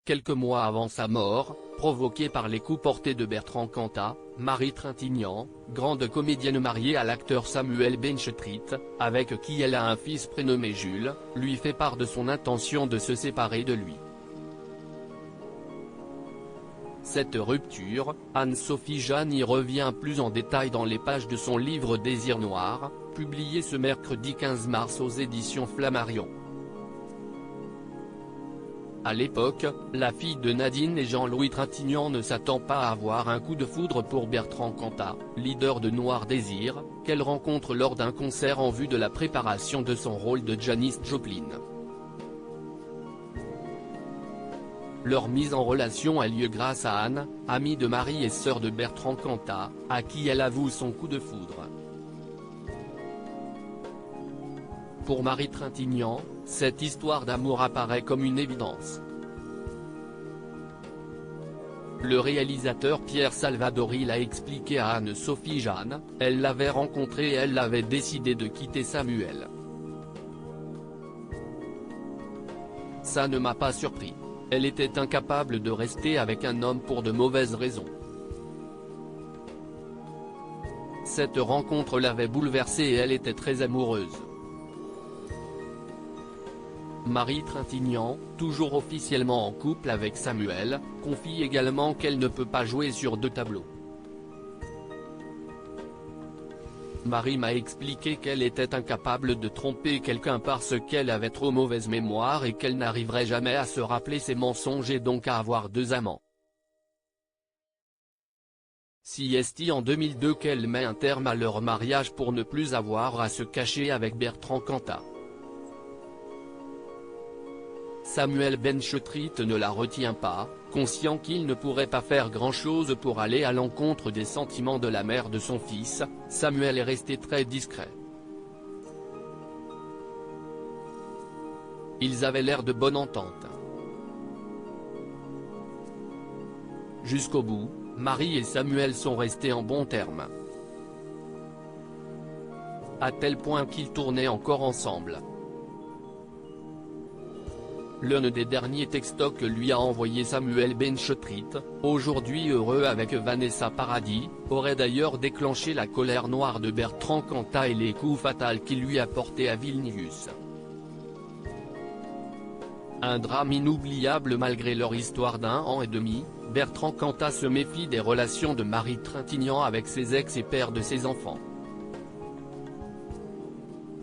quelques mois avant sa mort, provoquée par les coups portés de Bertrand Cantat. Marie Trintignant, grande comédienne mariée à l'acteur Samuel Benchetrit, avec qui elle a un fils prénommé Jules, lui fait part de son intention de se séparer de lui. Cette rupture, Anne-Sophie Jeanne y revient plus en détail dans les pages de son livre Désir noir, publié ce mercredi 15 mars aux éditions Flammarion. À l'époque, la fille de Nadine et Jean-Louis Trintignant ne s'attend pas à avoir un coup de foudre pour Bertrand Cantat, leader de Noir Désir, qu'elle rencontre lors d'un concert en vue de la préparation de son rôle de Janis Joplin. Leur mise en relation a lieu grâce à Anne, amie de Marie et sœur de Bertrand Cantat, à qui elle avoue son coup de foudre. Pour Marie Trintignant, cette histoire d'amour apparaît comme une évidence. Le réalisateur Pierre Salvadori l'a expliqué à Anne-Sophie Jeanne, elle l'avait rencontré et elle avait décidé de quitter Samuel. Ça ne m'a pas surpris. Elle était incapable de rester avec un homme pour de mauvaises raisons. Cette rencontre l'avait bouleversée et elle était très amoureuse. Marie Trintignant, toujours officiellement en couple avec Samuel, confie également qu'elle ne peut pas jouer sur deux tableaux. Marie m'a expliqué qu'elle était incapable de tromper quelqu'un parce qu'elle avait trop mauvaise mémoire et qu'elle n'arriverait jamais à se rappeler ses mensonges et donc à avoir deux amants. C'est en 2002 qu'elle met un terme à leur mariage pour ne plus avoir à se cacher avec Bertrand Cantat. Samuel Benchetrit ne la retient pas, conscient qu'il ne pourrait pas faire grand-chose pour aller à l'encontre des sentiments de la mère de son fils. Samuel est resté très discret. Ils avaient l'air de bonne entente. Jusqu'au bout, Marie et Samuel sont restés en bons termes. À tel point qu'ils tournaient encore ensemble. L'un des derniers textos que lui a envoyé Samuel Benchetrit, aujourd'hui heureux avec Vanessa Paradis, aurait d'ailleurs déclenché la colère noire de Bertrand Cantat et les coups fatals qu'il lui a portés à Vilnius. Un drame inoubliable malgré leur histoire d'1 an et demi, Bertrand Cantat se méfie des relations de Marie Trintignant avec ses ex et père de ses enfants.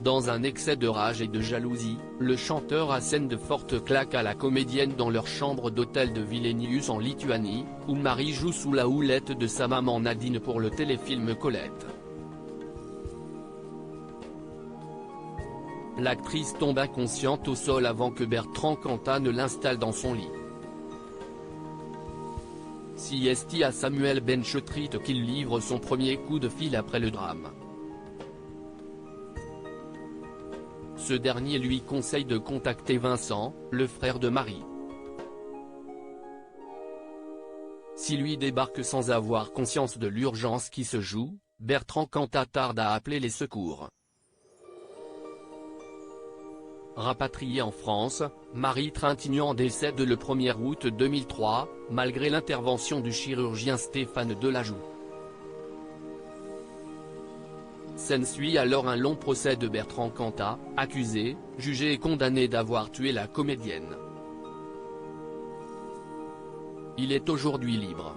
Dans un excès de rage et de jalousie, le chanteur assène de fortes claques à la comédienne dans leur chambre d'hôtel de Vilnius en Lituanie, où Marie joue sous la houlette de sa maman Nadine pour le téléfilm Colette. L'actrice tombe inconsciente au sol avant que Bertrand Cantat ne l'installe dans son lit. C'est à Samuel Benchetrit qu'il livre son premier coup de fil après le drame. Ce dernier lui conseille de contacter Vincent, le frère de Marie. Si lui débarque sans avoir conscience de l'urgence qui se joue, Bertrand Cantat tarde à appeler les secours. Rapatriée en France, Marie Trintignant décède le 1er août 2003, malgré l'intervention du chirurgien Stéphane Delajoux. S'ensuit alors un long procès de Bertrand Cantat, accusé, jugé et condamné d'avoir tué la comédienne. Il est aujourd'hui libre.